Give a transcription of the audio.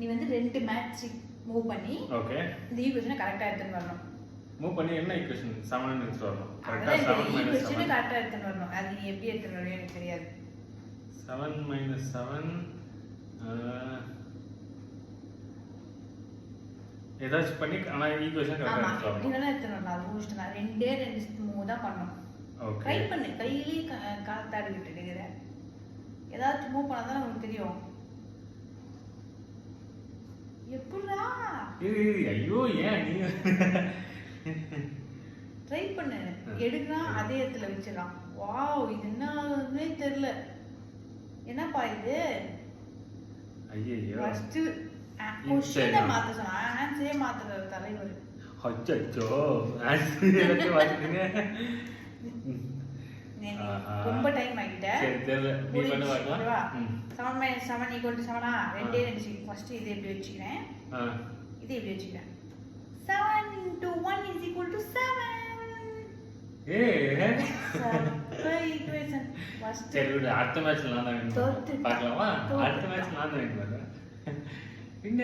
நீ வந்து 2 match move பண்ணி ஓகே இந்த ஈக்குவேஷனை கரெக்டா எடுத்துட்டு வரணும். மூவ் பண்ணி என்ன ஈக்குவேஷன் 7 ன்னு எடுத்து வரணும். கரெக்ட்டா அதான் 7 இந்த மைனஸ் ஈக்குவேஷனை 7. கரெக்டா எடுத்துட்டு வரணும். அது நீ எப்படி எடுத்துட்டு வரணும் எனக்கு தெரியாது. 7 மைனஸ் 7 ஏதாச்சும் பண்ணி ஆனா ஈக்குவேஷன் கரெக்டா ஆமா எடுத்து இப்படி வரணும். வேணா எடுத்துட்டு வரணும். அது முடிச்சுட்டு நான் 2 மூவ் தான் பண்ணணும். ஓகே ட்ரை பண்ணு. கையிலேயே காத்தாடி விட்டுடுகிற. ஏதாச்சும் மூவ் பண்ணா தான் நமக்கு தெரியும். எப்படிடா? ஐயோ ஏன் நீ ட்ரை பண்ணு. எடுக்கலாம் அதே இடத்துல வச்சிடலாம். வாவ் இது என்னன்னே தெரியல. என்னப்பா இது? ஐயோ ஃபர்ஸ்ட் क्वेश्चन மாத்த சொன்னா ஆன்சரே மாத்துற தலைவர். அச்சச்சோ ஆன்சர் எல்லாத்தையும் வாசிட்டீங்க. ரொம்ப டைம் ஆகிட்ட. சரி தெரியல நீ பண்ண பார்க்கலாம். 7 - 7 = 7 ஆ? 2 2 ஃபர்ஸ்ட் இது எப்படி வச்சுக்கிறேன். இது எப்படி வச்சுக்கிறேன். 7 * 1 = 7. Equation first. சரி விடு அடுத்த மேட்ச்ல நான் தான் வின் பண்ணுவேன். பார்க்கலாமா? அடுத்த மேட்ச் நான் தான் வின் பண்ணுவேன். பின்ன